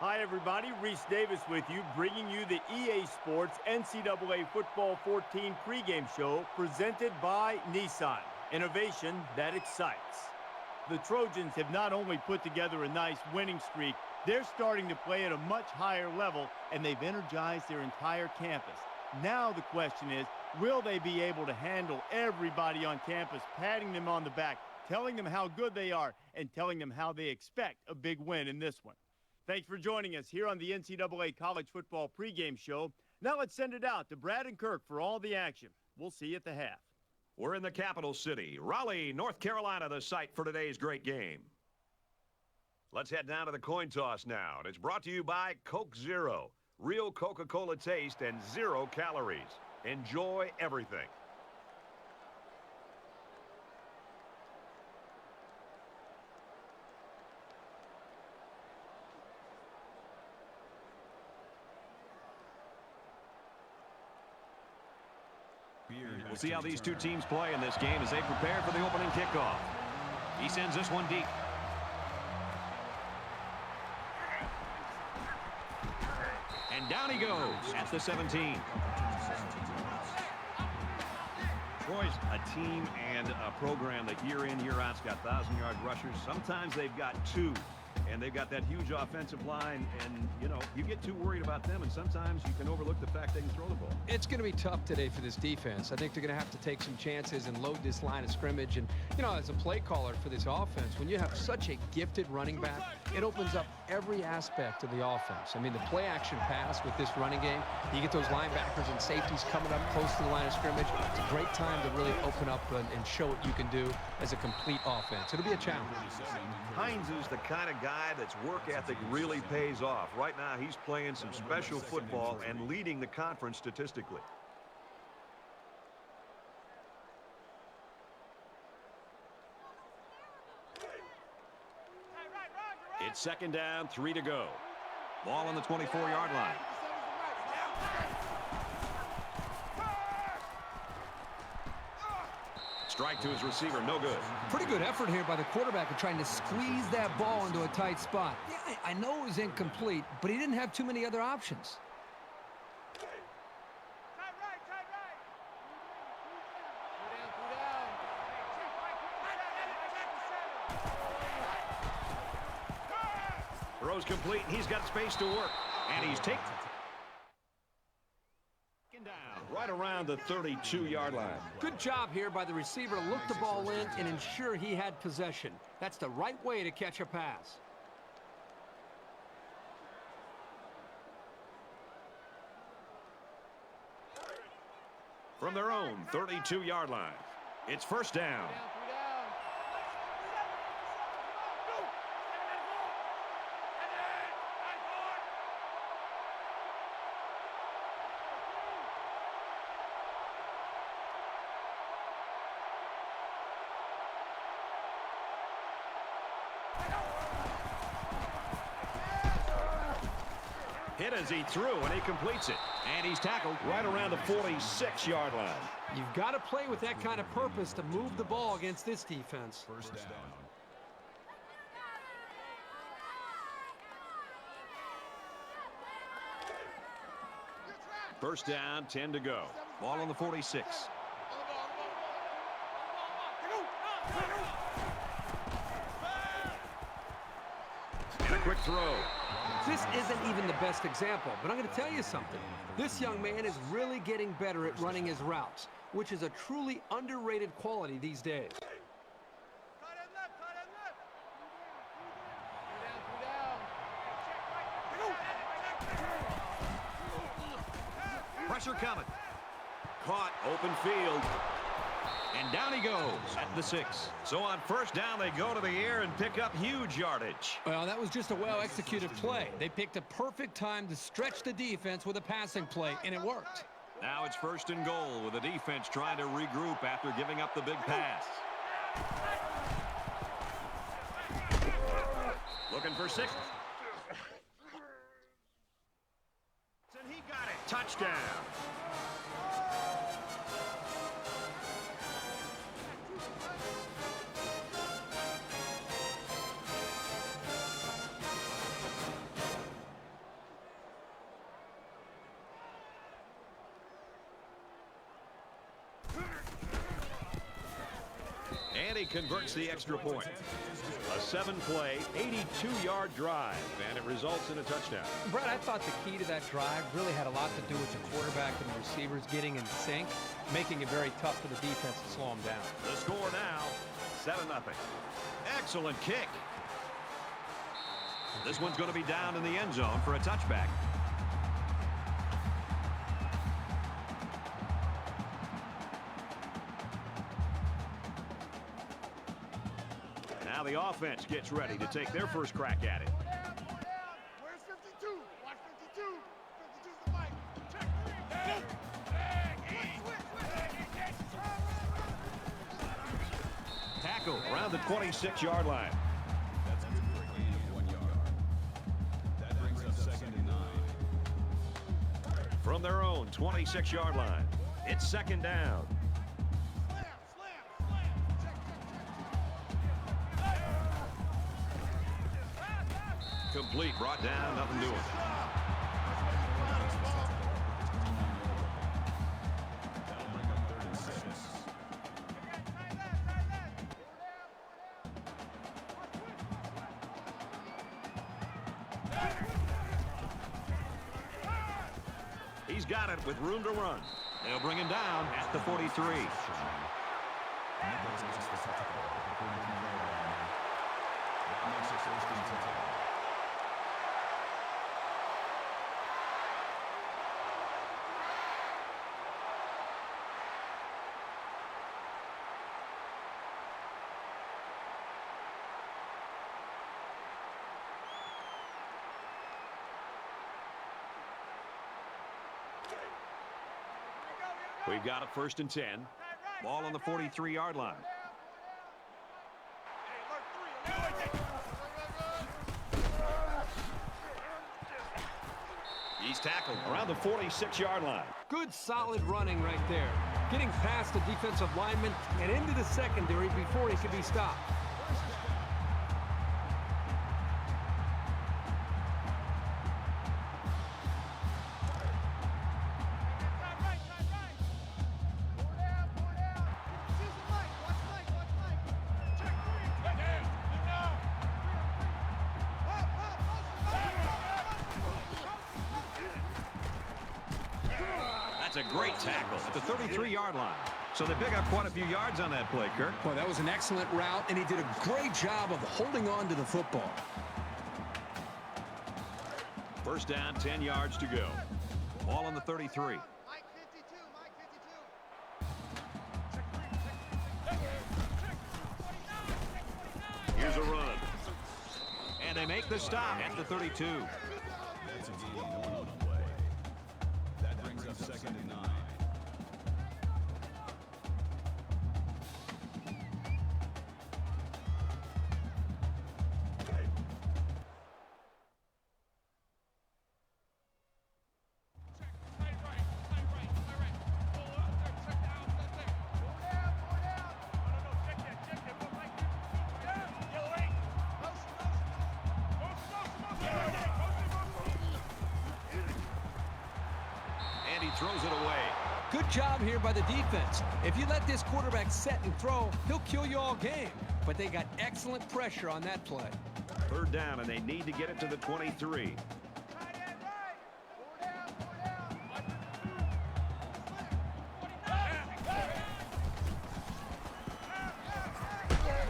Hi, everybody. Reese Davis with you, bringing you the EA Sports NCAA Football 14 pregame show presented by Nissan. Innovation that excites. The Trojans have not only put together a nice winning streak, they're starting to play at a much higher level, and they've energized their entire campus. Now the question is, will they be able to handle everybody on campus, patting them on the back, telling them how good they are, and telling them how they expect a big win in this one? Thanks for joining us here on the NCAA College Football pregame show. Now let's send it out to Brad and Kirk for all the action. We'll see you at the half. We're in the capital city, Raleigh, North Carolina, the site for today's great game. Let's head down to the coin toss now. And it's brought to you by Coke Zero. Real Coca-Cola taste and 0 calories. Enjoy everything. We'll see how these two teams play in this game as they prepare for the opening kickoff. He sends this one deep. And down he goes at the 17. Troy's a team and a program that year in, year out's got 1,000-yard rushers. Sometimes they've got 2. And they've got that huge offensive line, and, you know, you get too worried about them, and sometimes you can overlook the fact they can throw the ball. It's going to be tough today for this defense. I think they're going to have to take some chances and load this line of scrimmage. And, you know, as a play caller for this offense, when you have such a gifted running back, it opens up every aspect of the offense. I mean, the play-action pass with this running game, you get those linebackers and safeties coming up close to the line of scrimmage. It's a great time to really open up and show what you can do as a complete offense. It'll be a challenge. Hines is the kind of guy that's work ethic really pays off. Right now, he's playing some special football and leading the conference statistically. It's second down, 3 to go. Ball on the 24-yard line. Strike to his receiver, no good. Pretty good effort here by the quarterback of trying to squeeze that ball into a tight spot. Yeah, I know it was incomplete, but he didn't have too many other options. Throws complete, he's got space to work, and he's taken down right around the 32-yard line. Good job here by the receiver to look the ball in and ensure he had possession. That's the right way to catch a pass. From their own 32-yard line, it's first down. Hit as he threw, and he completes it. And he's tackled right around the 46-yard line. You've got to play with that kind of purpose to move the ball against this defense. First down. First down, 10 to go. Ball on the 46. And a quick throw. This isn't even the best example, but I'm going to tell you something. This young man is really getting better at running his routes, which is a truly underrated quality these days. Pressure coming. Caught, open field. And down he goes at the 6. So on first down, they go to the air and pick up huge yardage. Well, that was just a well-executed play. They picked a perfect time to stretch the defense with a passing play, and it worked. Now it's first and goal with the defense trying to regroup after giving up the big pass. Looking for 6. And he got it. Touchdown. And he converts the extra point. A 7-play, 82-yard drive, and it results in a touchdown. Brett, I thought the key to that drive really had a lot to do with the quarterback and the receivers getting in sync, making it very tough for the defense to slow them down. The score now, 7-0. Excellent kick. This one's going to be down in the end zone for a touchback. Now the offense gets ready to take their first crack at it. Where's 52? Watch 52. 52's the mic. Check. Tackle around the 26-yard line. That's good for a gain of 1 yard. That brings up 2nd and 9. From their own 26-yard line, it's 2nd down. Complete, brought down, nothing doing. That'll bring up 3rd and 6. He's got it with room to run. They'll bring him down at the 43. We've got it 1st and 10. Ball on the 43-yard line. He's tackled around the 46-yard line. Good, solid running right there. Getting past the defensive lineman and into the secondary before he could be stopped. That's a great tackle at the 33-yard line. So they pick up quite a few yards on that play, Kirk. Boy, that was an excellent route, and he did a great job of holding on to the football. 1st down, 10 yards to go. Ball on the 33. Mike 52, Mike 52. Here's a run. And they make the stop at the 32. That's a gain of 1 on the play. That brings up 2nd and 9. And he throws it away. Good job here by the defense. If you let this quarterback set and throw, he'll kill you all game. But they got excellent pressure on that play. 3rd down, and they need to get it to the 23.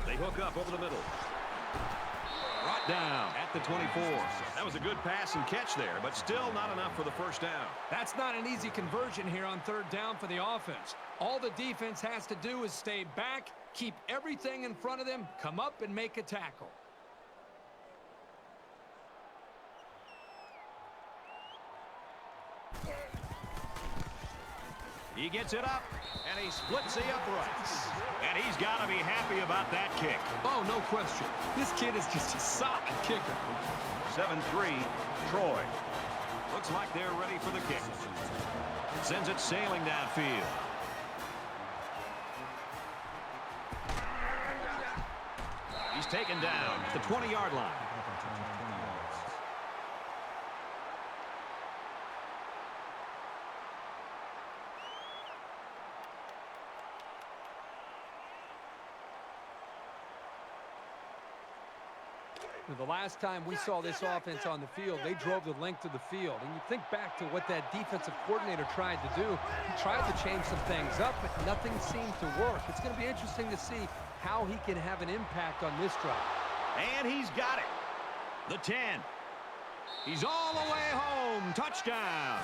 They hook up over the middle. Brought down at the 24. That was a good pass and catch there, but still not enough for the 1st down. That's not an easy conversion here on 3rd down for the offense. All the defense has to do is stay back, keep everything in front of them, come up and make a tackle. He gets it up, and he splits the uprights. And he's got to be happy about that kick. Oh, no question. This kid is just a solid kicker. 7-3, Troy. Looks like they're ready for the kick. Sends it sailing downfield. He's taken down at the 20-yard line. The last time we saw this offense on the field, they drove the length of the field. And you think back to what that defensive coordinator tried to do. He tried to change some things up, but nothing seemed to work. It's going to be interesting to see how he can have an impact on this drive. And he's got it. The 10. He's all the way home. Touchdown.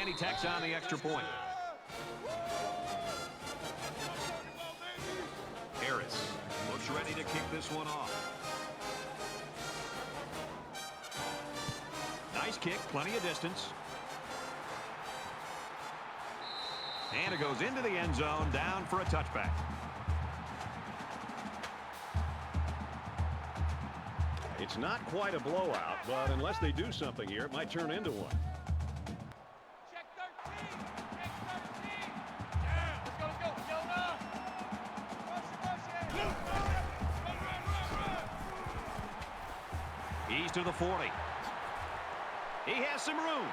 And he tacks on the extra point. Harris looks ready to kick this one off. Nice kick, plenty of distance. And it goes into the end zone, down for a touchback. It's not quite a blowout, but unless they do something here, it might turn into one. Check 13. Check 13. Yeah. Let's go, let's go. Jonah. Rush it. Run. He's to the 40. He has some room.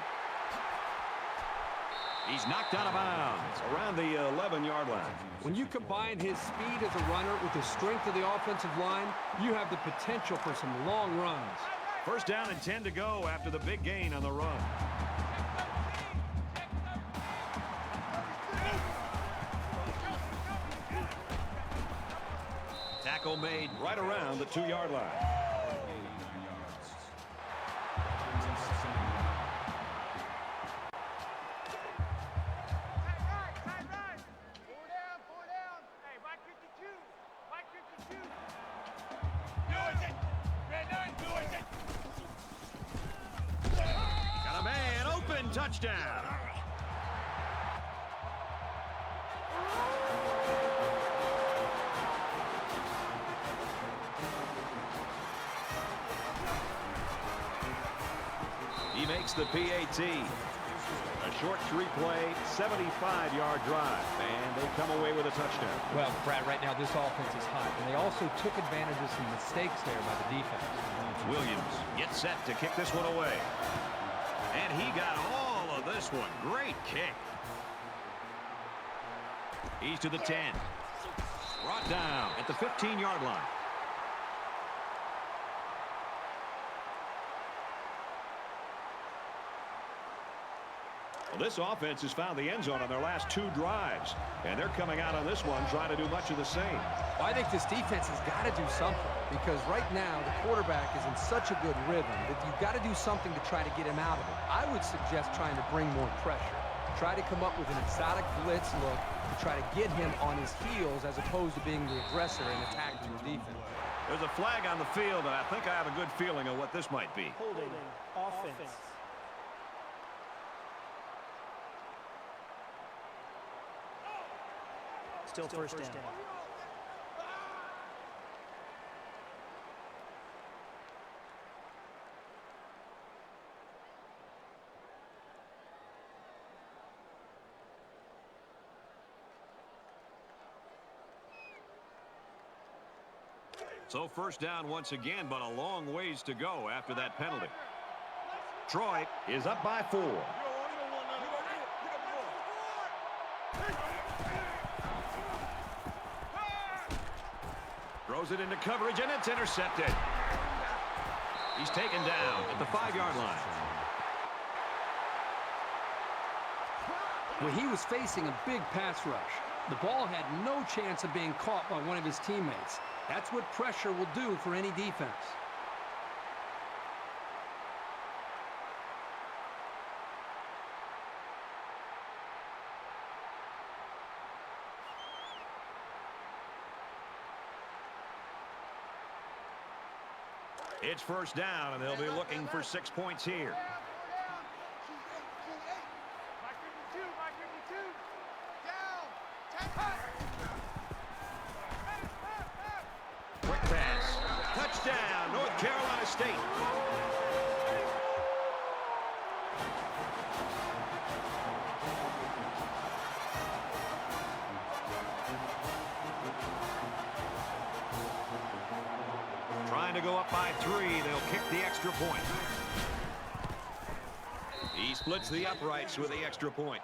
He's knocked out of bounds around the 11-yard line. When you combine his speed as a runner with the strength of the offensive line, you have the potential for some long runs. First down and 10 to go after the big gain on the run. Tackle made right around the 2-yard line. Four down. Hey, right 52. Right 52. Got a man open, touchdown. He makes the PAT. A short 3-play, 75-yard drive, and they come away with a touchdown. Well, Brad, right now this offense is hot, and they also took advantage of some mistakes there by the defense. Williams gets set to kick this one away. And he got all of this one. Great kick. He's to the 10. Brought down at the 15-yard line. Well, this offense has found the end zone on their last 2 drives. And they're coming out on this one trying to do much of the same. Well, I think this defense has got to do something because right now the quarterback is in such a good rhythm that you've got to do something to try to get him out of it. I would suggest trying to bring more pressure. Try to come up with an exotic blitz look to try to get him on his heels as opposed to being the aggressor and attacking the defense. There's a flag on the field, and I think I have a good feeling of what this might be. Holding offense. Still first down. So first down once again, but a long ways to go after that penalty. Troy is up by 4. Throws it into coverage, and it's intercepted. He's taken down at the 5-yard line. When he was facing a big pass rush, the ball had no chance of being caught by one of his teammates. That's what pressure will do for any defense. It's first down, and they'll be looking for 6 points here. Right 52. Right 52. Down. 10. Quick pass. Touchdown, North Carolina State. to go up by 3. They'll kick the extra point. He splits the uprights with the extra point.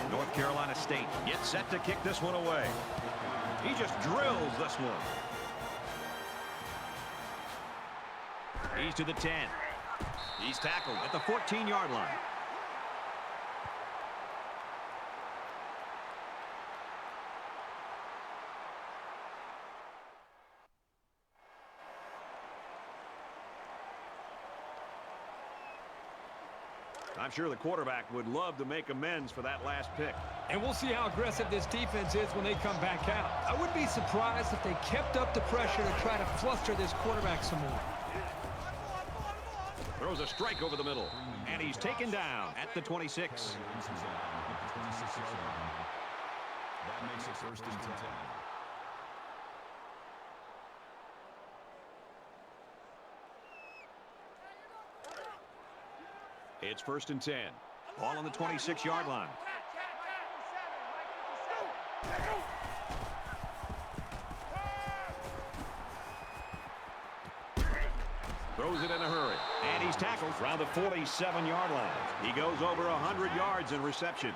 North Carolina State gets set to kick this one away. He just drills this one. He's to the 10. He's tackled at the 14-yard line. I'm sure the quarterback would love to make amends for that last pick. And we'll see how aggressive this defense is when they come back out. I wouldn't be surprised if they kept up the pressure to try to fluster this quarterback some more. Throws a strike over the middle. And he's taken down at the 26. That makes it 1st and 10. It's 1st and 10. Ball on the 26-yard line. Throws it in a hurry. And he's tackled around the 47-yard line. He goes over 100 yards in receptions.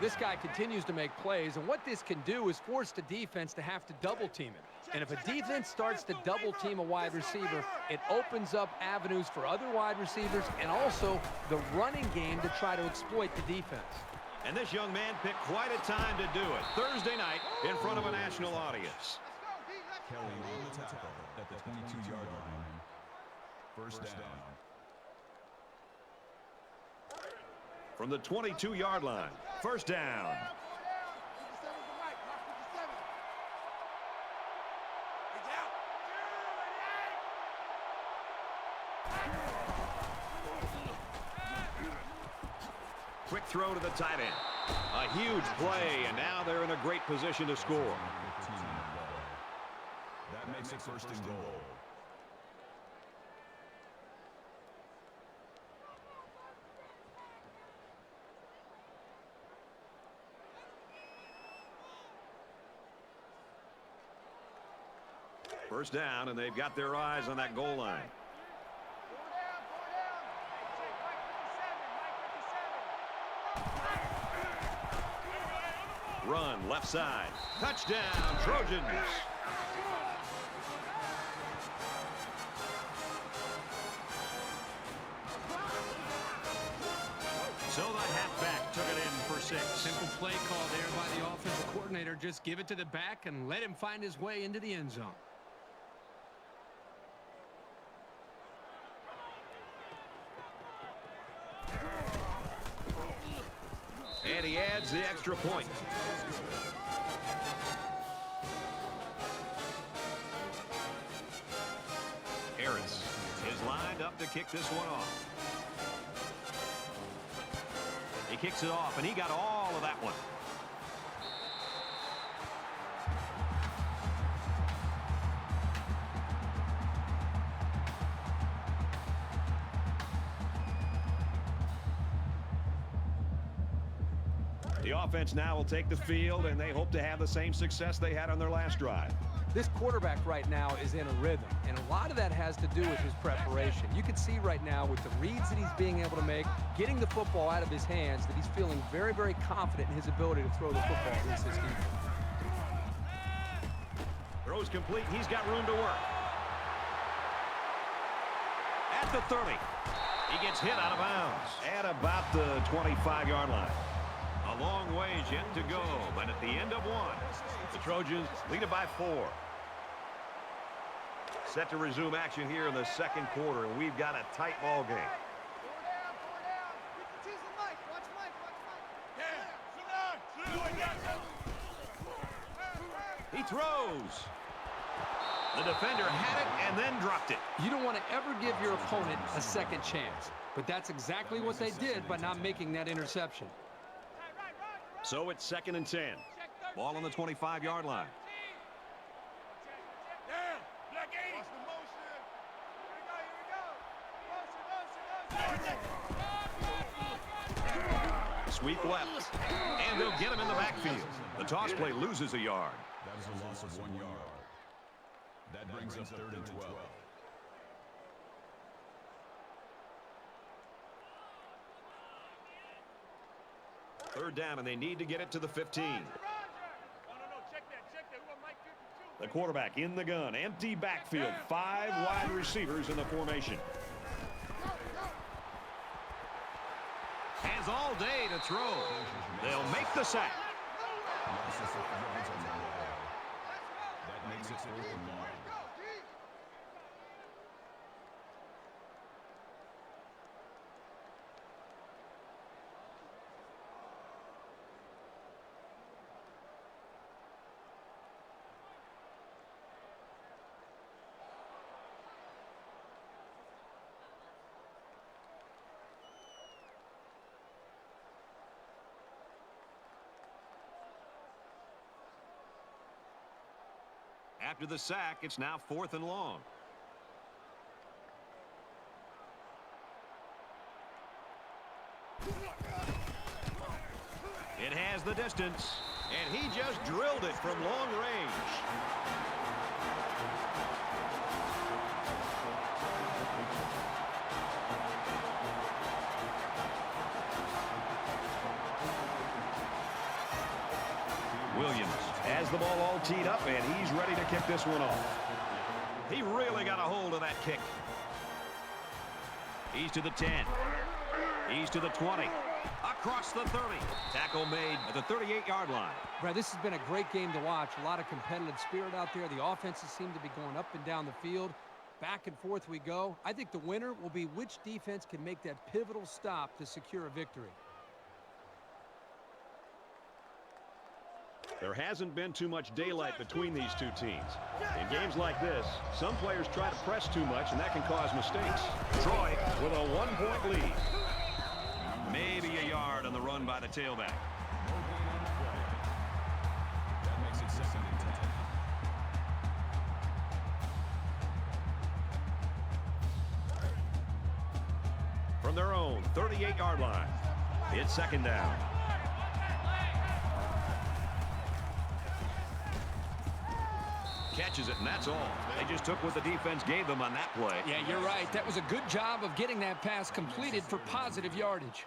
This guy continues to make plays, and what this can do is force the defense to have to double-team him. And if a defense starts to double-team a wide receiver, it opens up avenues for other wide receivers and also the running game to try to exploit the defense. And this young man picked quite a time to do it. Thursday night in front of a national audience. Kelly on the tackle at the 22-yard line. 1st down. From the 22-yard line. 1st down. Quick throw to the tight end. A huge play, and now they're in a great position to score. That makes it 1st and goal. First down, and they've got their eyes on that goal line. Run left side. Touchdown, Trojans. So the halfback took it in for 6. Simple play call there by the offensive coordinator. Just give it to the back and let him find his way into the end zone. And he adds the extra point. Harris is lined up to kick this one off. He kicks it off, and he got all of that one. The offense now will take the field, and they hope to have the same success they had on their last drive. This quarterback right now is in a rhythm, and a lot of that has to do with his preparation. You can see right now with the reads that he's being able to make, getting the football out of his hands, that he's feeling very, very confident in his ability to throw the football against this defense. Throws complete. He's got room to work. At the 30. He gets hit out of bounds at about the 25-yard line. A long ways yet to go, but at the end of one, the Trojans lead it by 4. Set to resume action here in the second quarter, and we've got a tight ball game. He throws. The defender had it and then dropped it. You don't want to ever give your opponent a second chance, but that's exactly what they did by not making that interception. So it's 2nd and 10. Ball on the 25-yard line. sweep left. And they'll get him in the backfield. The toss play loses a yard. That is a loss of 1 yard. That brings up 3rd and 12. Third down, and they need to get it to the 15. No, check that. Who am I kicking to? The quarterback in the gun. Empty backfield. 5 wide receivers in the formation. Has all day to throw. They'll make the sack. Loss of 5 yards on the play. That makes it 4th and 1. After the sack, it's now 4th and long. It has the distance, and he just drilled it from long range. Williams has the ball all teed up, and he's ready to kick this one off. He really got a hold of that kick. He's to the 10. He's to the 20. Across the 30. Tackle made at the 38-yard line. Brad, this has been a great game to watch. A lot of competitive spirit out there. The offenses seem to be going up and down the field. Back and forth we go. I think the winner will be which defense can make that pivotal stop to secure a victory. There hasn't been too much daylight between these two teams. In games like this, some players try to press too much, and that can cause mistakes. Troy with a 1-point lead. Maybe a yard on the run by the tailback. That makes it 2nd and 10. From their own 38-yard line, it's 2nd down. Catches it, and that's all. They just took what the defense gave them on that play. Yeah, you're right. That was a good job of getting that pass completed for positive yardage.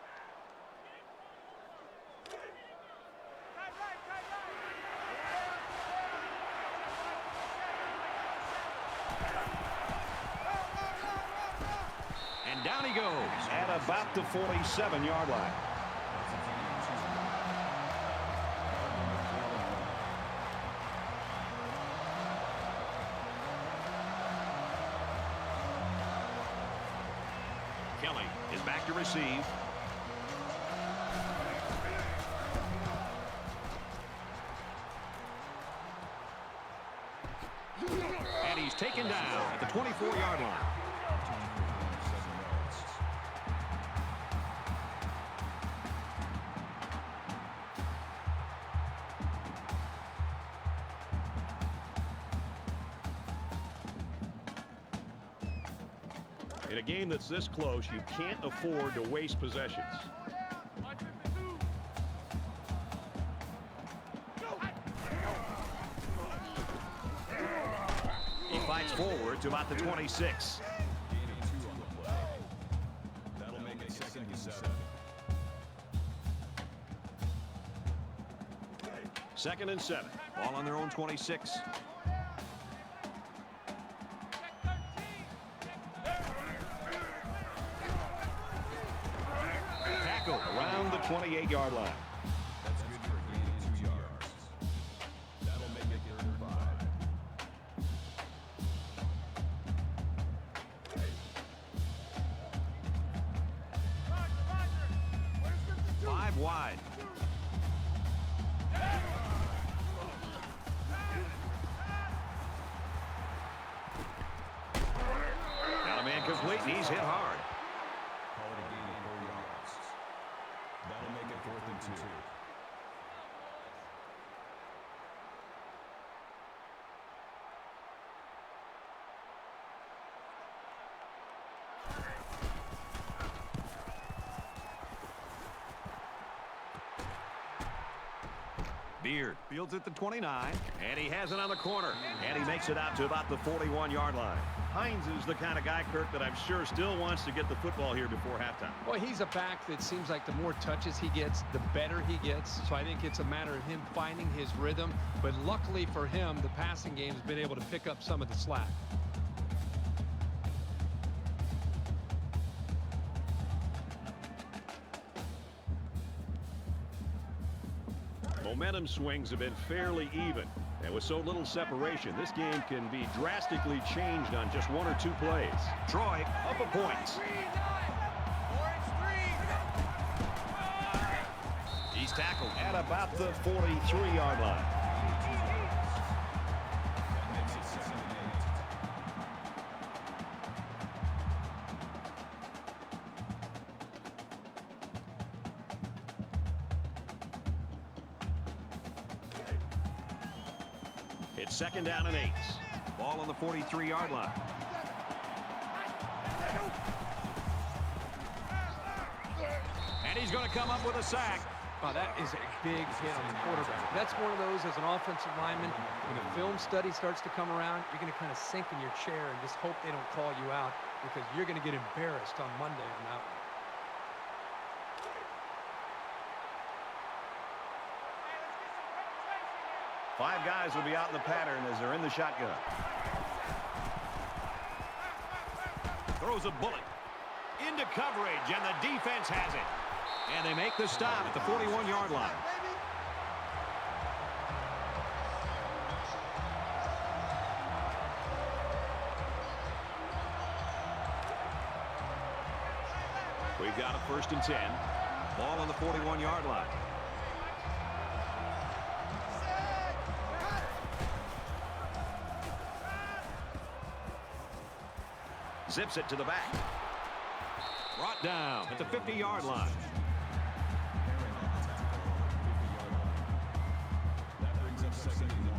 And down he goes at about the 47-yard line. Kelly is back to receive. And he's taken down at the 24-yard line. In a game that's this close, you can't afford to waste possessions. He fights forward to about the 26. Gain of 2 on the play. That'll make it 2nd and 7. 2nd and 7. Ball on their own 26. Tackle around the 28-yard line. That's good for a gain of 2 yards. That'll make it 3rd and 5. 5 wide. Got a man complete, and he's hit hard. Call it a gain of 4 yards. That'll make it 4th and 2. Beard fields at the 29, and he has it on the corner, and he makes it out to about the 41-yard line. Hines is the kind of guy, Kirk, that I'm sure still wants to get the football here before halftime. Well, he's a back that seems like the more touches he gets, the better he gets. So I think it's a matter of him finding his rhythm. But luckily for him, the passing game has been able to pick up some of the slack. Momentum swings have been fairly even. And with so little separation, this game can be drastically changed on just one or two plays. Troy up a point. He's tackled at about the 43-yard line. It's second down and 8. Ball on the 43-yard line. And he's going to come up with a sack. Oh, that is a big hit on the quarterback. That's one of those as an offensive lineman. When the film study starts to come around, you're going to kind of sink in your chair and just hope they don't call you out, because you're going to get embarrassed on Monday on that one. Five guys will be out in the pattern as they're in the shotgun. Throws a bullet into coverage, and the defense has it. And they make the stop at the 41-yard line. We've got a 1st and 10. Ball on the 41-yard line. Zips it to the back. Brought down at the 50-yard line. That brings up 2nd and 1.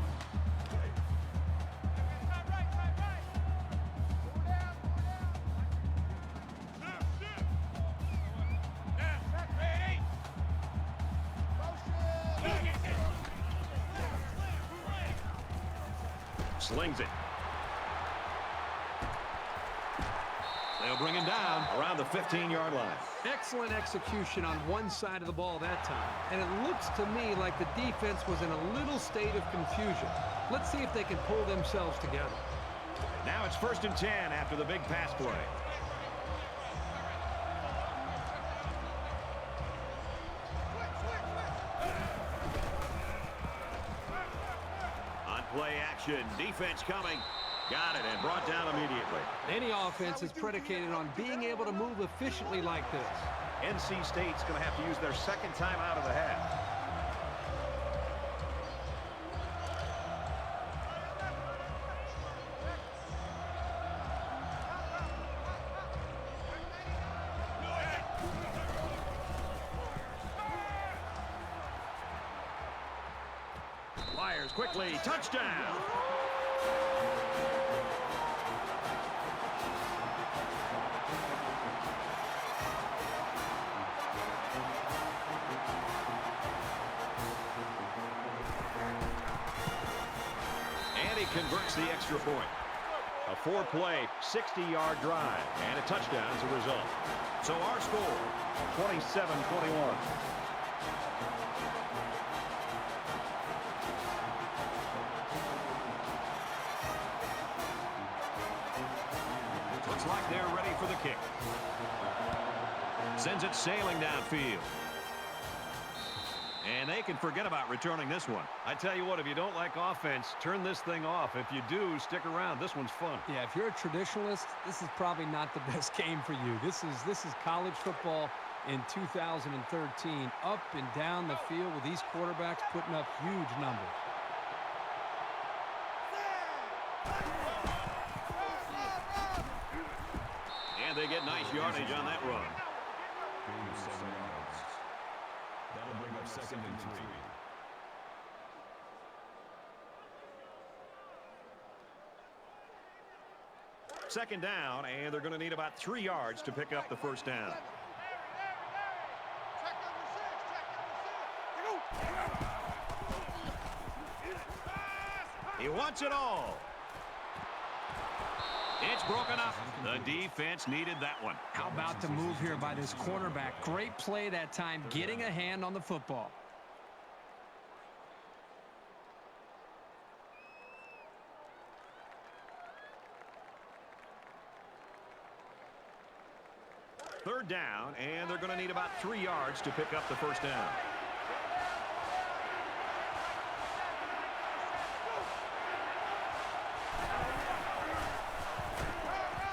Slings it. They'll bring him down around the 15-yard line. Excellent execution on one side of the ball that time. And it looks to me like the defense was in a little state of confusion. Let's see if they can pull themselves together. Now it's 1st and 10 after the big pass play. On play action, defense coming. Got it and brought down immediately. Any offense is predicated on being able to move efficiently like this. NC State's going to have to use their 2nd time out of the half. Fires quickly. Touchdown. Converts the extra point. A 4-play, 60-yard drive, and a touchdown as a result. So our score, 27-21. Looks like they're ready for the kick. Sends it sailing downfield. And they can forget about returning this one. I tell you what, if you don't like offense, turn this thing off. If you do, stick around. This one's fun. Yeah, if you're a traditionalist, this is probably not the best game for you. This is college football in 2013. Up and down the field with these quarterbacks putting up huge numbers. And they get nice yardage on that run. Gain of 7 yards. That'll bring up 2nd and 3. Second down, and they're going to need about 3 yards to pick up the 1st down. He wants it all. It's broken up. The defense needed that one. How about the move here by this cornerback? Great play that time, getting a hand on the football. Third down, and they're going to need about 3 yards to pick up the first down.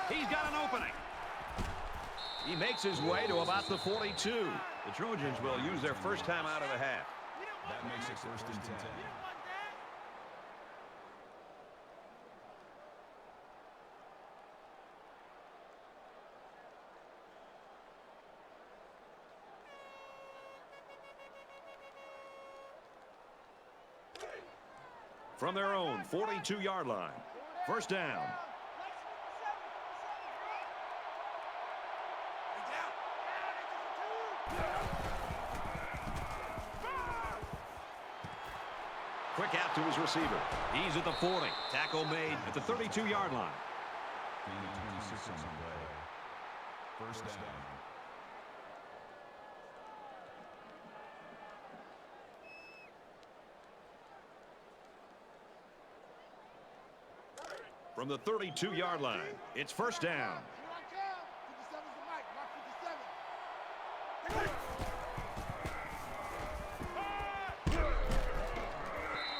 He's got an opening. He makes his way to about the 42. The Trojans will use their first time out of the half. That makes it first and 10. From their own 42-yard line. First down. Quick out to his receiver. He's at the 40. Tackle made at the 32-yard line. Gain of 26 on the play. First down. From the 32-yard line, it's first down.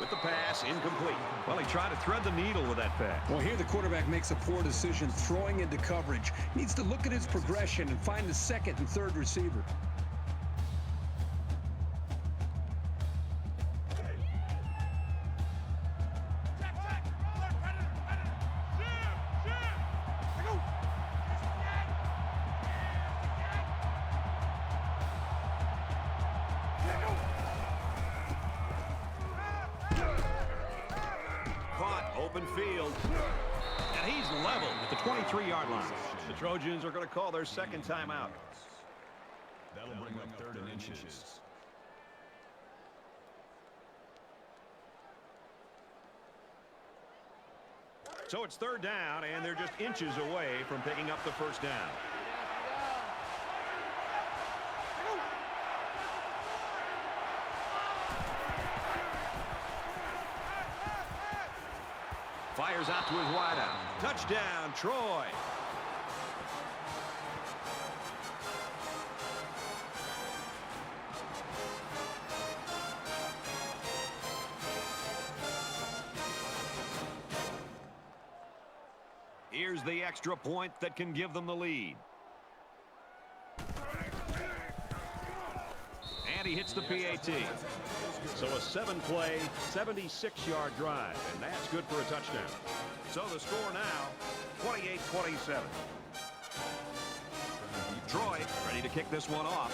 With the pass, incomplete. Well, he tried to thread the needle with that pass. Well, here the quarterback makes a poor decision throwing into coverage. Needs to look at his progression and find the second and third receiver. Open field. And he's leveled at the 23-yard line. The Trojans are going to call their second timeout. That'll bring up third and inches. So it's third down, and they're just inches away from picking up the first down. Fires out to his wideout. Touchdown, Troy. Here's the extra point that can give them the lead. And he hits the PAT. So a 7-play, 76-yard drive, and that's good for a touchdown. So the score now, 28-27. Troy ready to kick this one off.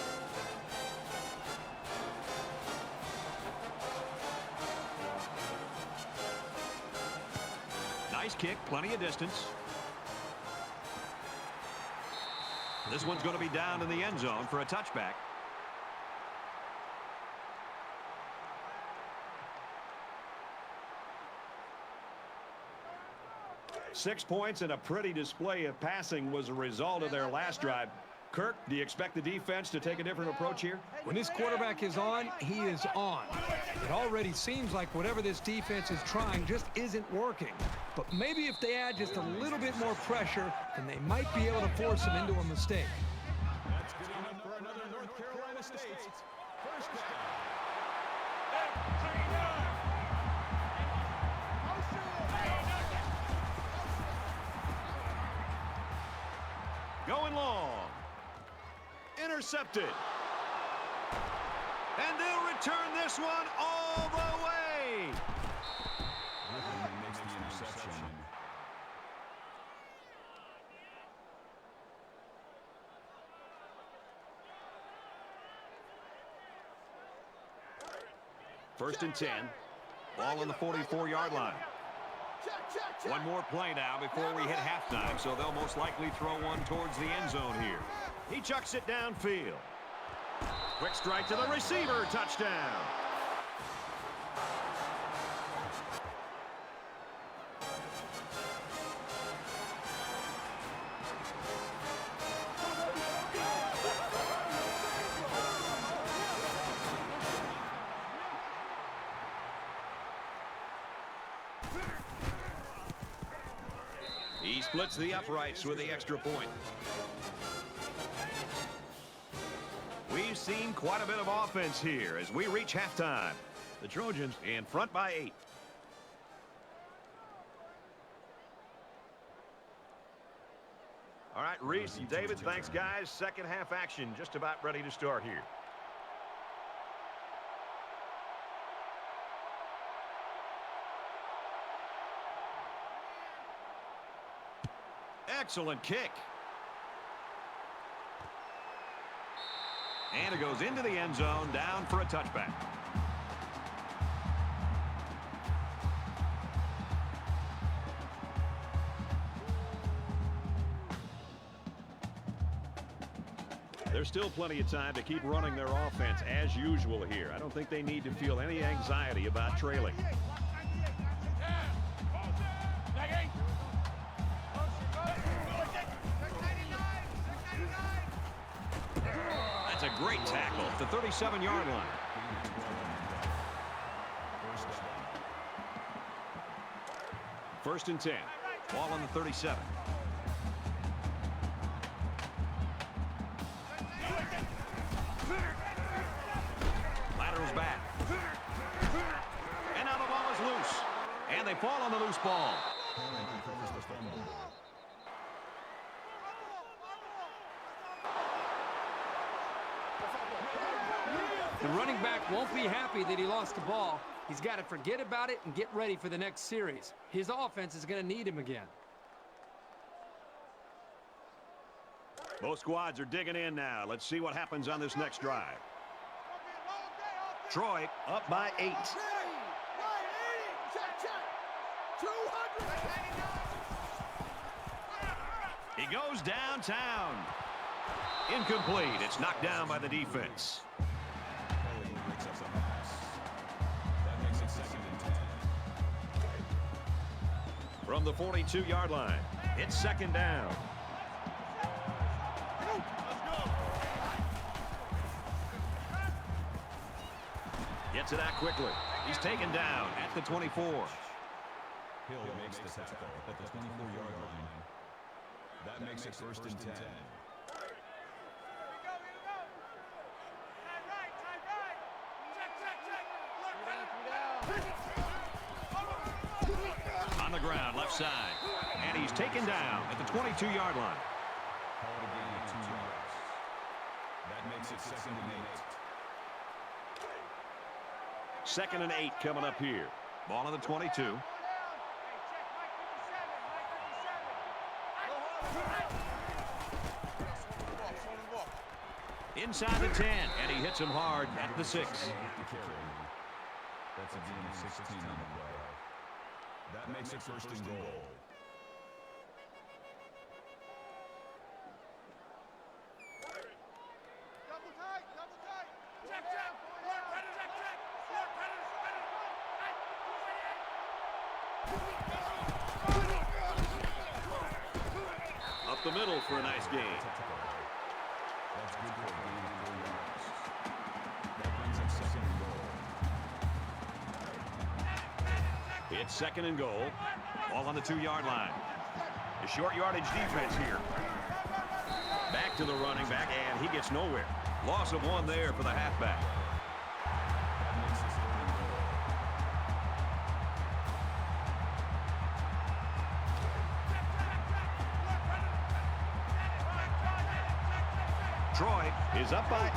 Nice kick, plenty of distance. This one's going to be down in the end zone for a touchback. 6 points and a pretty display of passing was a result of their last drive. Kirk, do you expect the defense to take a different approach here? When this quarterback is on, he is on. It already seems like whatever this defense is trying just isn't working. But maybe if they add just a little bit more pressure, then they might be able to force him into a mistake. That's good enough for another North Carolina State. First down. Going long. Intercepted. And they'll return this one all the way. Griffin makes the interception. First and 10. Ball on the 44-yard line. One more play now before we hit halftime, so they'll most likely throw one towards the end zone here. He chucks it downfield. Quick strike to the receiver. Touchdown. Splits the uprights with the extra point. We've seen quite a bit of offense here as we reach halftime. The Trojans in front by 8. All right, Reese and David, thanks, guys. Second half action just about ready to start here. Excellent kick. And it goes into the end zone, down for a touchback. There's still plenty of time to keep running their offense as usual here. I don't think they need to feel any anxiety about trailing. That's a great tackle at the 37-yard line. First and 10. Ball on the 37. Laterals back. And now the ball is loose. And they fall on the loose ball. The running back won't be happy that he lost the ball. He's got to forget about it and get ready for the next series. His offense is going to need him again. Both squads are digging in now. Let's see what happens on this next drive. Troy up by 8. He goes downtown. Incomplete. It's knocked down by the defense. From the 42-yard line, it's second down. Gets it out quickly. He's taken down at the 24. Hill makes the tackle at the 24-yard line. That makes it first and 10. On the ground, left side. And he's taken down at the 22-yard line. Called a gain of 2 yards. That makes it second and 8. Second and 8 coming up here. Ball on the 22. Inside the 10, and he hits him hard at the 6. That's a gain of 16 on the play. That makes it first and goal. Up the middle for a nice gain. That's good for a gain of 4 yards. That brings it second and goal. It's second and goal. Ball on the 2-yard line. A short yardage defense here. Back to the running back, and he gets nowhere. Loss of 1 there for the halfback. That makes it third and goal. Troy is up by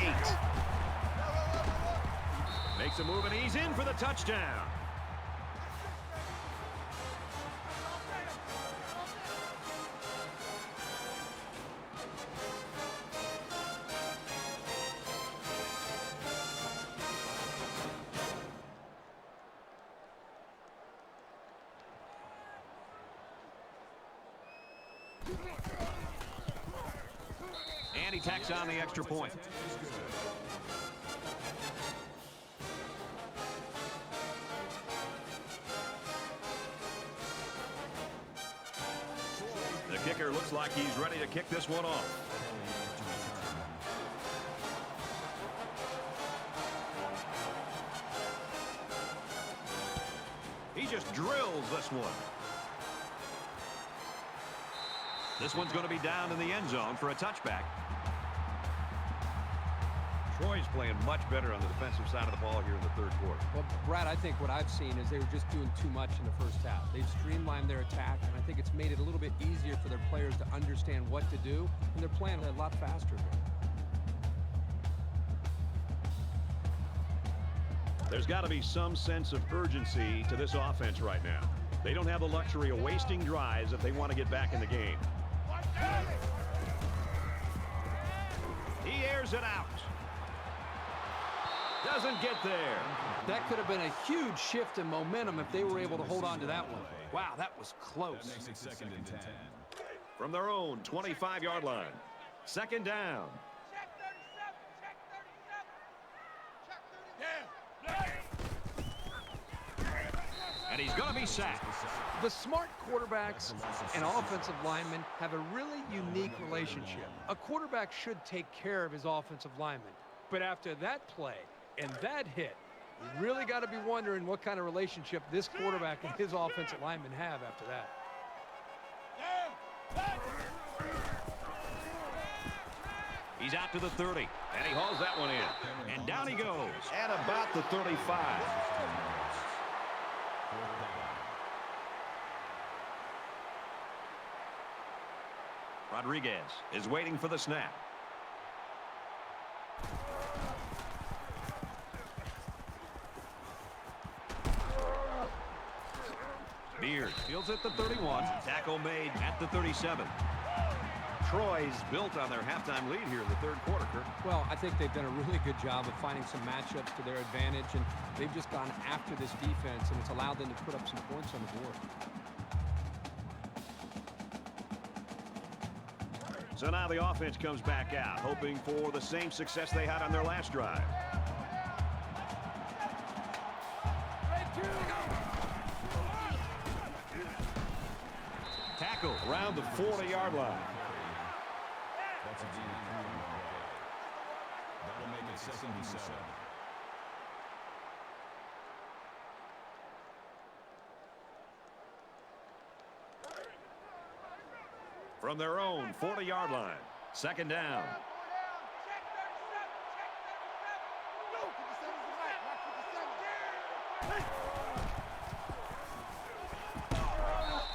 8. Makes a move, and he's in for the touchdown. And he tacks on the extra point. The kicker looks like he's ready to kick this one off. He just drills this one. This one's going to be down in the end zone for a touchback. Troy's playing much better on the defensive side of the ball here in the third quarter. Well, Brad, I think what I've seen is they were just doing too much in the first half. They've streamlined their attack, and I think it's made it a little bit easier for their players to understand what to do, and they're playing a lot faster here. There's got to be some sense of urgency to this offense right now. They don't have the luxury of wasting drives if they want to get back in the game. He airs it out. Doesn't get there. That could have been a huge shift in momentum if they were able to hold on to that one. Wow, that was close. That makes it 2nd and 10. From their own 25-yard line. 2nd down. Check 37. Check 37. Check 37. And he's going to be sacked. The smart quarterbacks and offensive linemen have a really unique relationship. A quarterback should take care of his offensive lineman. But after that play and that hit, you really got to be wondering what kind of relationship this quarterback and his offensive lineman have after that. He's out to the 30, and he hauls that one in. And down he goes at about the 35. Rodriguez is waiting for the snap. Beard fields at the 31. Tackle made at the 37. Troy's built on their halftime lead here in the third quarter, Kirk. Well, I think they've done a really good job of finding some matchups to their advantage, and they've just gone after this defense, and it's allowed them to put up some points on the board. So now the offense comes back out, hoping for the same success they had on their last drive. Tackle around the 40-yard line. That's a deep through. That'll make it 2nd and 7. From their own 40-yard line. 2nd down. Check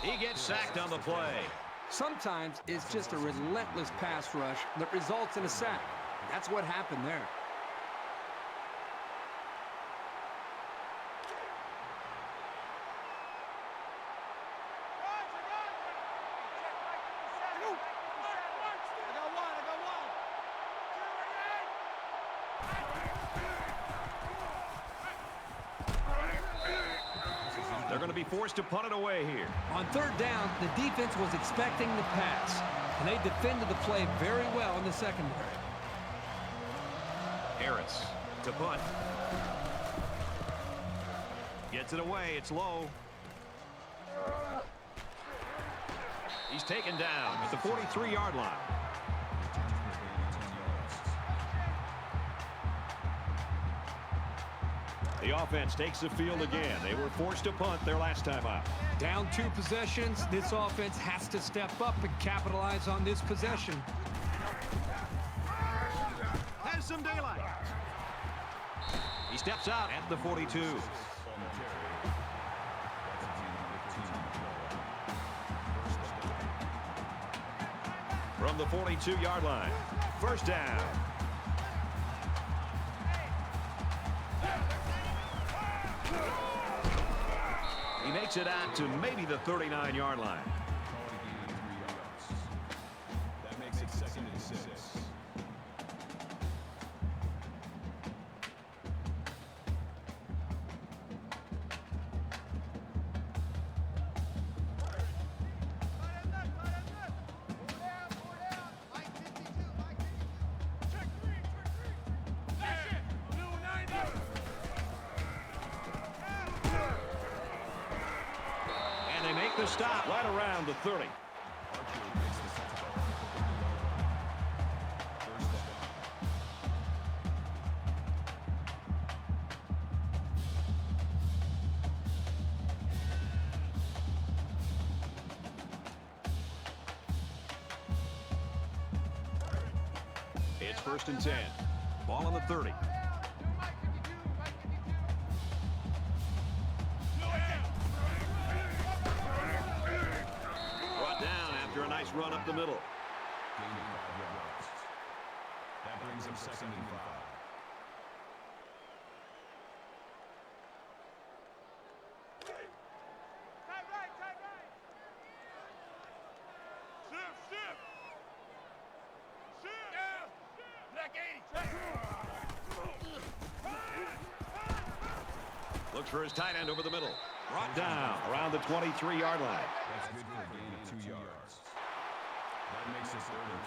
37. He gets sacked on the play. Sometimes it's just a relentless pass rush that results in a sack. That's what happened there. They're going to be forced to punt it away here. On 3rd down, the defense was expecting the pass, and they defended the play very well in the secondary. Harris to punt. Gets it away. It's low. He's taken down at the 43-yard line. The offense takes the field again. They were forced to punt their last time out. Down 2 possessions, this offense has to step up and capitalize on this possession. Has some daylight. He steps out at the 42. From the 42-yard line. 1st down. He makes it out to maybe the 39-yard line. That makes it 2nd and 6. And they make the stop right around the 30. It's 1st and 10. Ball on the 30. Brought down after a nice run up the middle. Gain of 5 yards. That brings up 2nd and 5. Looks for his tight end over the middle. Brought down around the 23-yard line. That's good for a gain of 2 yards. That makes it 3rd and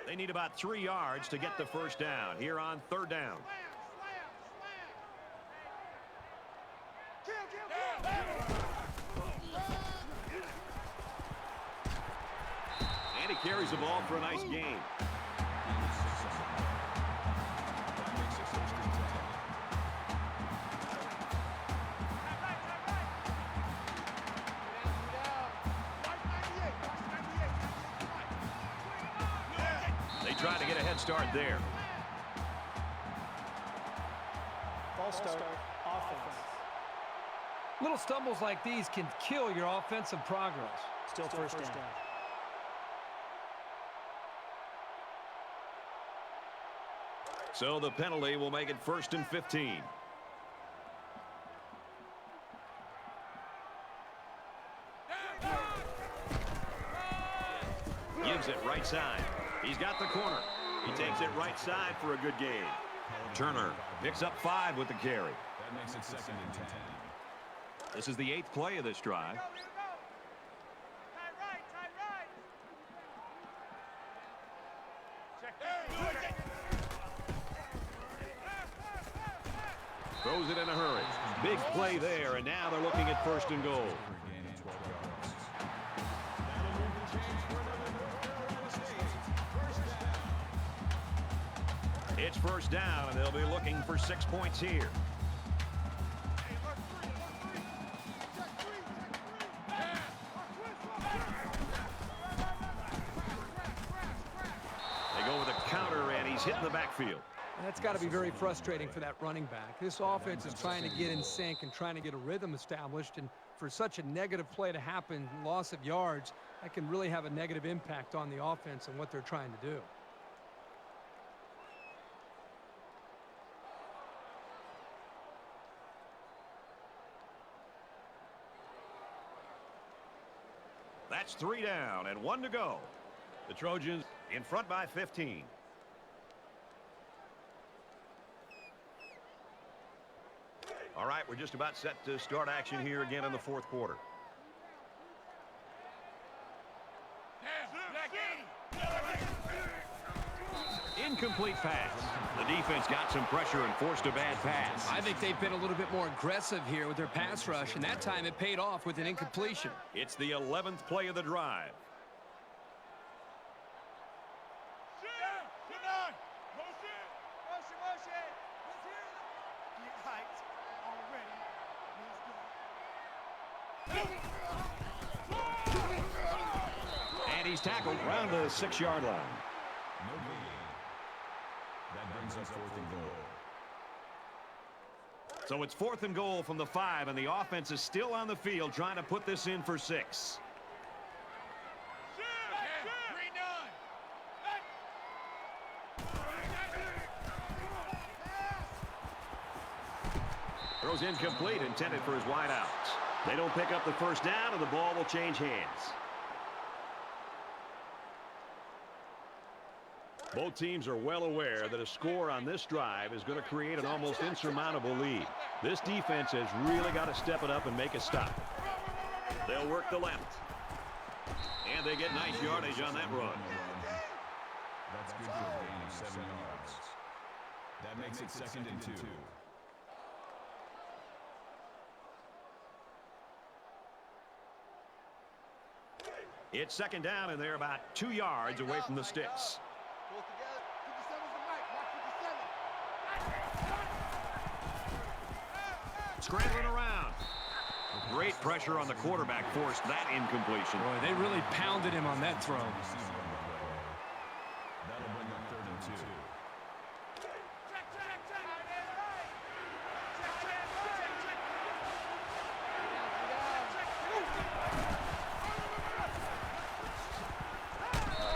3. They need about 3 yards to get the first down here on 3rd down. And he carries the ball for a nice gain. That makes it 1st and 10. They try to get a head start there. False start. Offense. Little stumbles like these can kill your offensive progress. Still first down. So the penalty will make it 1st and 15. Gives it right side. He's got the corner. He takes it right side for a good gain. Turner picks up 5 with the carry. That makes it 2nd and 10. This is the 8th play of this drive. Throws it in a hurry. Big play there, and now they're looking at 1st and goal. For a gain of 12 yards. It's 1st down, and they'll be looking for 6 points here. They go with a counter, and he's hitting the backfield. And that's got to be very frustrating for that running back. This offense is trying to get in sync and trying to get a rhythm established, and for such a negative play to happen, loss of yards, that can really have a negative impact on the offense and what they're trying to do. That's 3 down and 1 to go. The Trojans in front by 15. All right, we're just about set to start action here again in the 4th quarter. Incomplete pass. The defense got some pressure and forced a bad pass. I think they've been a little bit more aggressive here with their pass rush, and that time it paid off with an incompletion. It's the 11th play of the drive. And he's tackled around the 6-yard line. No gain. That brings us 4th and goal. So it's 4th and goal from the 5, and the offense is still on the field trying to put this in for 6. Throws incomplete, intended for his wideouts. They don't pick up the first down, and the ball will change hands. Both teams are well aware that a score on this drive is going to create an almost insurmountable lead. This defense has really got to step it up and make a stop. They'll work the left. And they get nice yardage on that run. That's good for a gain of 7 yards. That makes it 2nd and 2. It's 2nd down, and they're about 2 yards away from the sticks. scrambling around. Great pressure on the quarterback forced that incompletion. Boy, they really pounded him on that throw. That'll bring up 3rd and 2.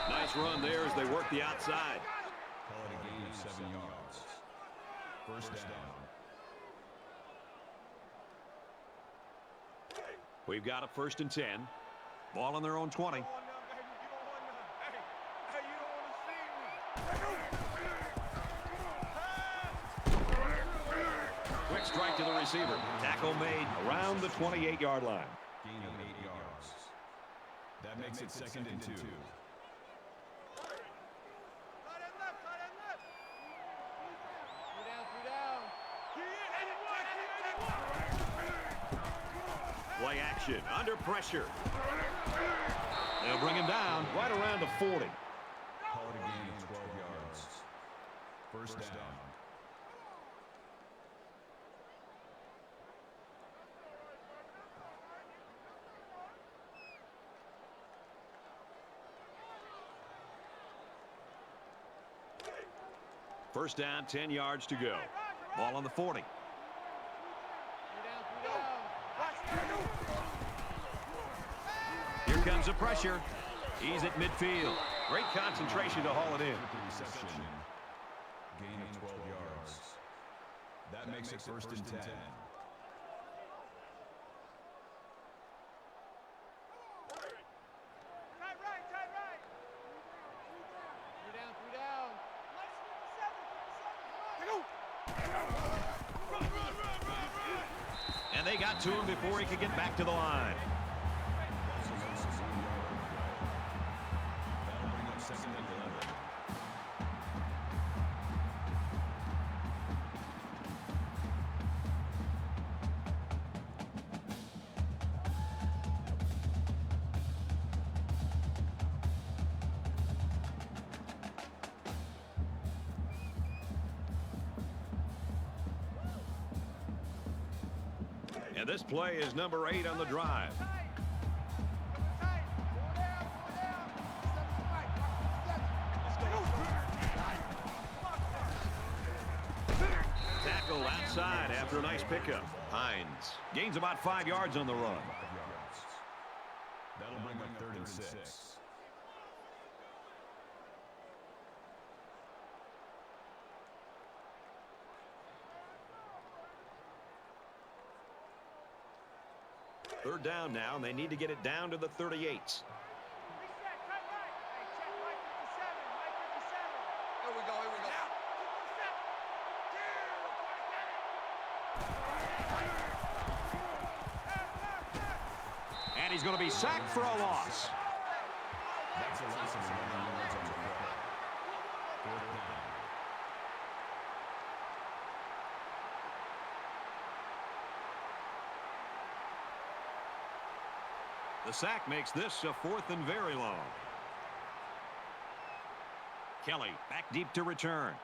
Nice run there as they work the outside. Call it a gain of 7 yards. First down. We've got a 1st and 10. Ball on their own 20. Quick strike to the receiver. Tackle made around the 28-yard line. Gain of 8 yards. That makes it 2nd and 2. Play action, under pressure. They'll bring him down right around the 40. Call it a gain of 12 yards. First down. First down, 10 yards to go. Ball on the 40. Here comes the pressure. He's at midfield. Great concentration to haul it in. Reception. Gain of 12 yards. That makes it 1st and 10. And they got to him before he could get back to the line. That'll bring up 2nd and 11. And this play is number 8 on the drive. Tackled outside after a nice pickup. Hines gains about 5 yards on the run. That'll bring up 3rd and 6. Third down now, and they need to get it down to the 38s. And he's going to be sacked for a loss. That's a loss of 11 yards on the play. 4th down. The sack makes this a 4th and very long. Kelly back deep to return.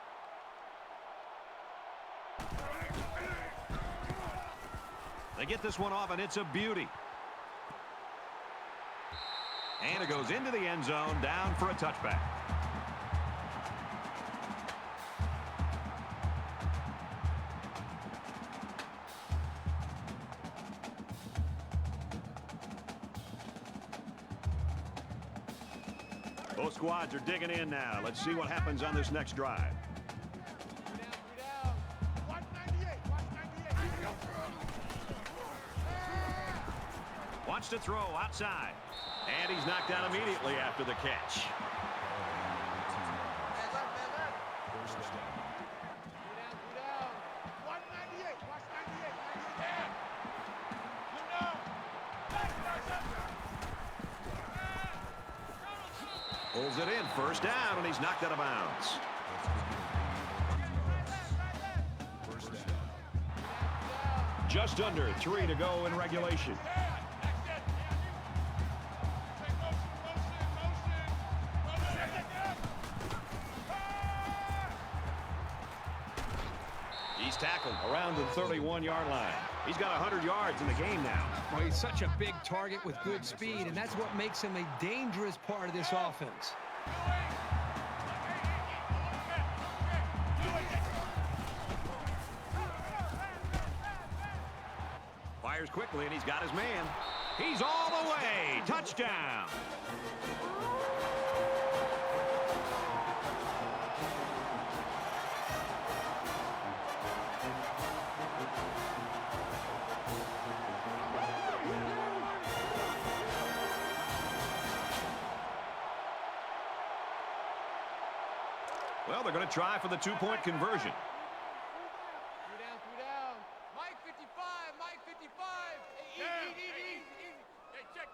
They get this one off, and it's a beauty. And it goes into the end zone, down for a touchback. Both squads are digging in now. Let's see what happens on this next drive. Wants to throw outside. And he's knocked out immediately after the catch. Pulls it in, first down, and he's knocked out of bounds. Just under 3 to go in regulation. He's tackled around the 31-yard line. He's got 100 yards in the game now. Well, he's such a big target with good speed, and that's what makes him a dangerous part of this offense. Fires quickly, and he's got his man. He's all the way. Touchdown. Well, they're going to try for the two-point conversion. Two down. Mike 55, Mike 55. Hey, easy. Hey, check.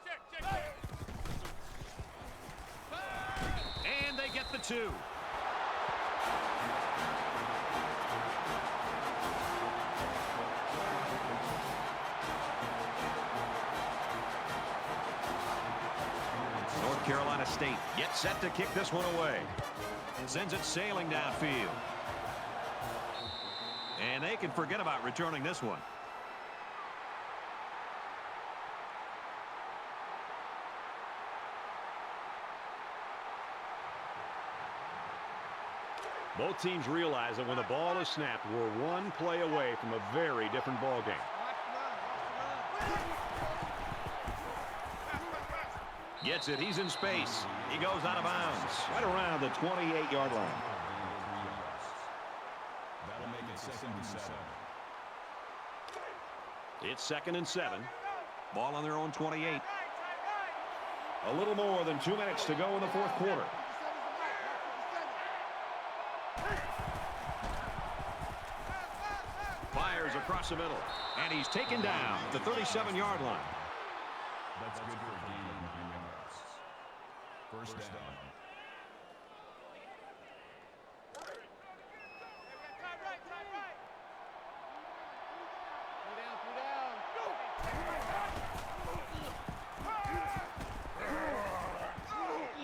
And they get the two. North Carolina State gets set to kick this one away. Sends it sailing downfield. And they can forget about returning this one. Both teams realize that when the ball is snapped, we're one play away from a very different ball game. Gets it. He's in space. He goes out of bounds right around the 28-yard line. That'll make it 2nd and 7. It's 2nd and 7. Ball on their own 28. A little more than 2 minutes to go in the fourth quarter. Fires across the middle, and he's taken down at the 37-yard line. That's good for a gain of 10 yards. First down.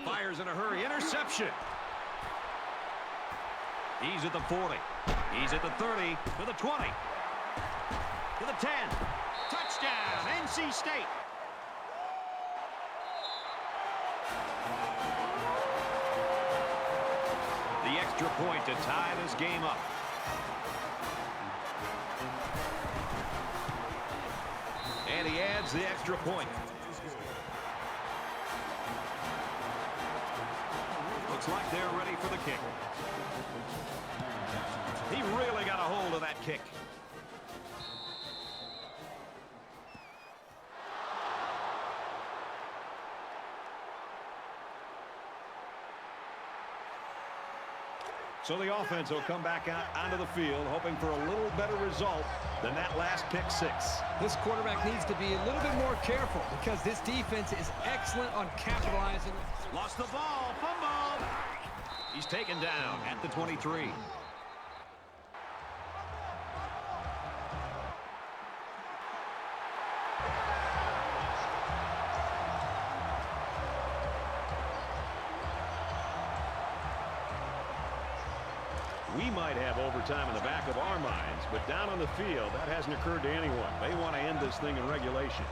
Fires in a hurry. Interception. He's at the 40. He's at the 30. To the 20. To the 10. Touchdown, NC State. The extra point to tie this game up. And he adds the extra point. Looks like they're ready for the kick. He really got a hold of that kick. So the offense will come back out onto the field, hoping for a little better result than that last pick six. This quarterback needs to be a little bit more careful because this defense is excellent on capitalizing. Lost the ball, fumble. He's taken down at the 23. We might have overtime in the back of our minds, but down on the field, that hasn't occurred to anyone. They want to end this thing in regulation.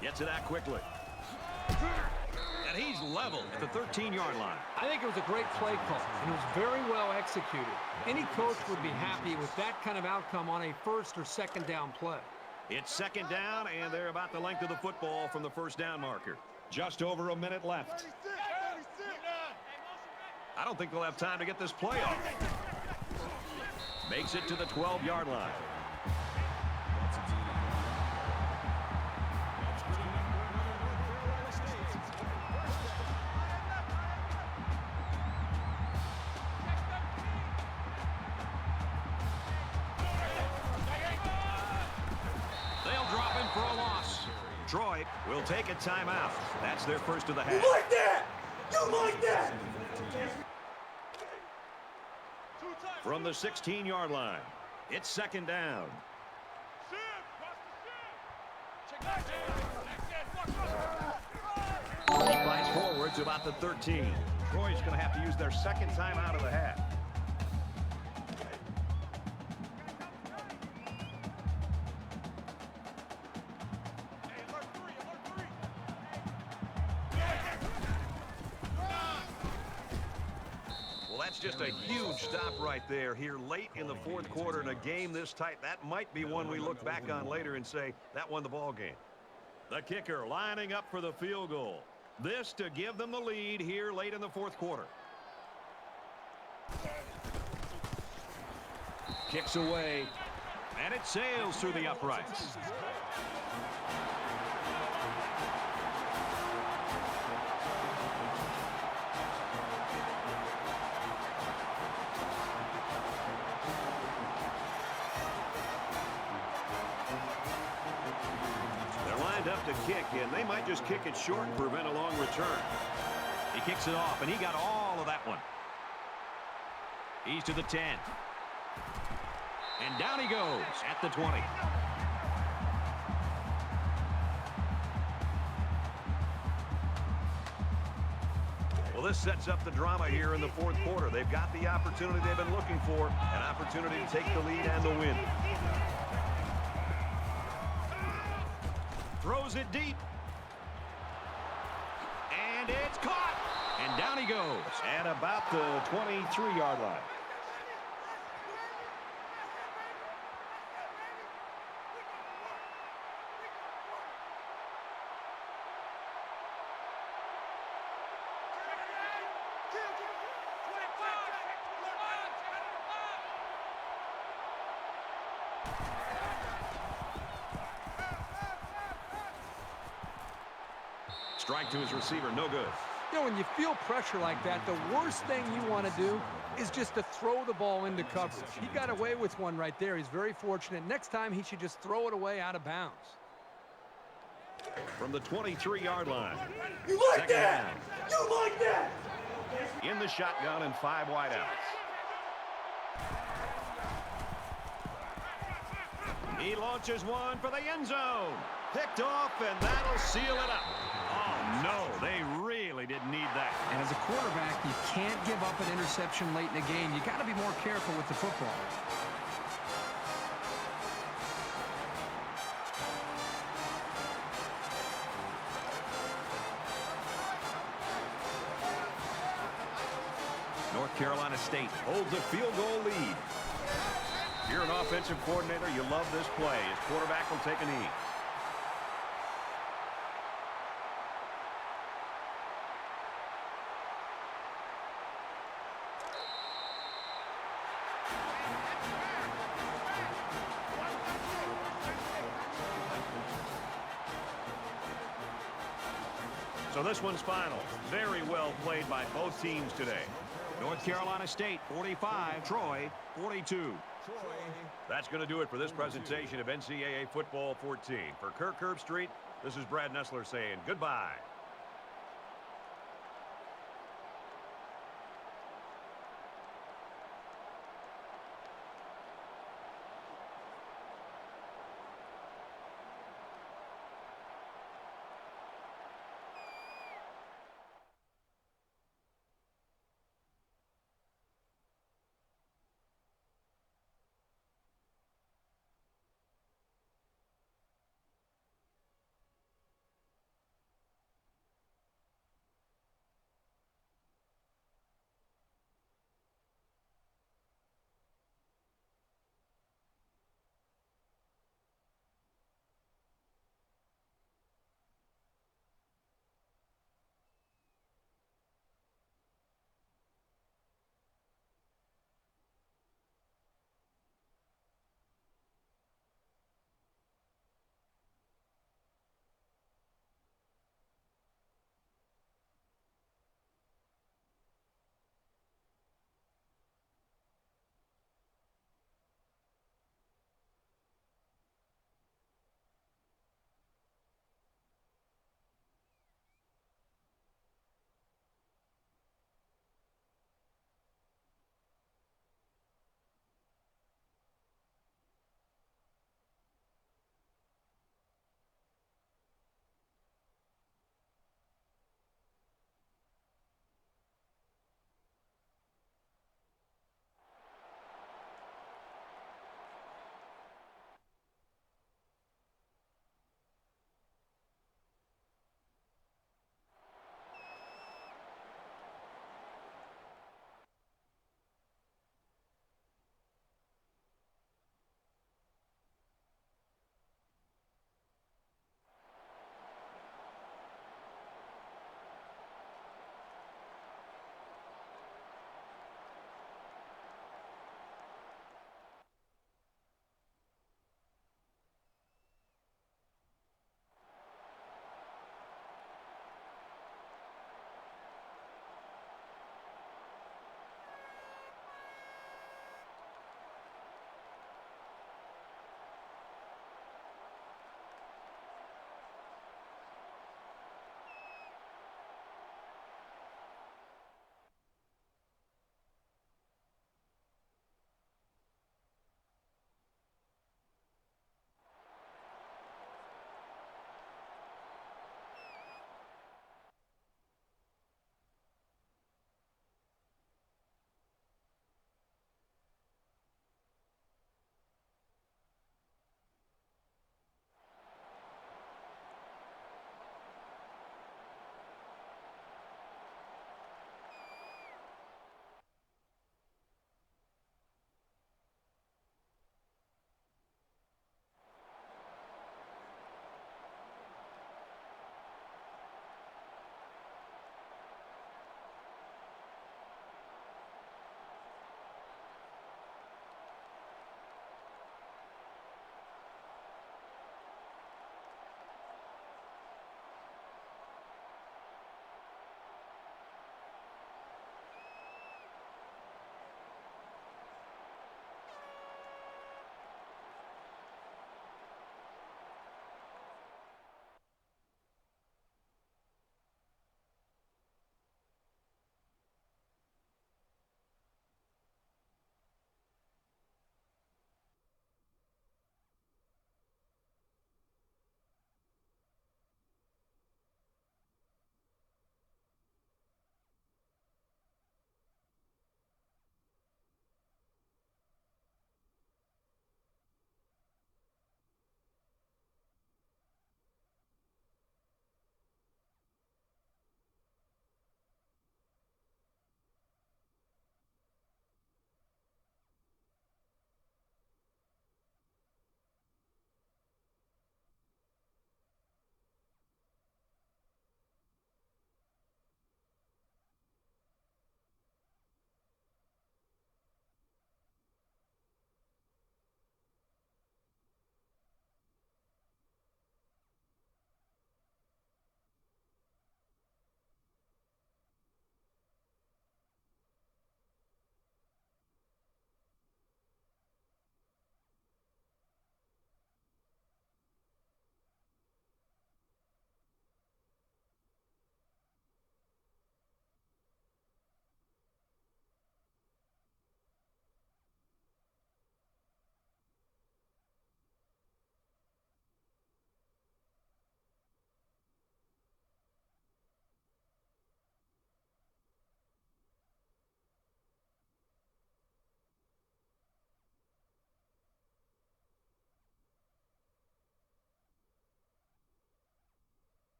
Gets it out quickly. And he's level at the 13-yard line. I think it was a great play call, and it was very well executed. Any coach would be happy with that kind of outcome on a first or second down play. It's second down, and they're about the length of the football from the first down marker. Just over a minute left. I don't think they'll have time to get this play off. Makes it to the 12-yard line. They'll drop him for a loss. Troy will take a timeout. That's their first of the half. You like that? You like that? From the 16-yard line, it's second down. He flies forward to about the 13. Troy's going to have to use their second timeout of the half. just a huge stop right there here late in the fourth quarter in a game this tight. That might be one we look back on later and say that won the ball game. The kicker lining up for the field goal. This to give them the lead here late in the fourth quarter. Kicks away, and it sails through the uprights. Up to kick, and they might just kick it short and prevent a long return. He kicks it off, and he got all of that one. He's to the 10. And down he goes at the 20. Well, this sets up the drama here in the fourth quarter. They've got the opportunity they've been looking for, an opportunity to take the lead and the win. Throws it deep. And it's caught. And down he goes at about the 23-yard line. Strike to his receiver, no good. You know, when you feel pressure like that, the worst thing you want to do is just to throw the ball into coverage. He got away with one right there. He's very fortunate. Next time, he should just throw it away out of bounds. From the 23-yard line. You like that? You like that? In the shotgun and 5 wideouts. He launches one for the end zone. Picked off, and that'll seal it up. Oh, no, they really didn't need that. And as a quarterback, you can't give up an interception late in the game. You got to be more careful with the football. North Carolina State holds a field goal lead. If you're an offensive coordinator, you love this play. His quarterback will take a knee. So this one's final. Very well played by both teams today. North Carolina State 45, Troy 42. That's going to do it for this presentation of NCAA Football 14. For Kirk Herbstreit, this is Brad Nessler saying goodbye.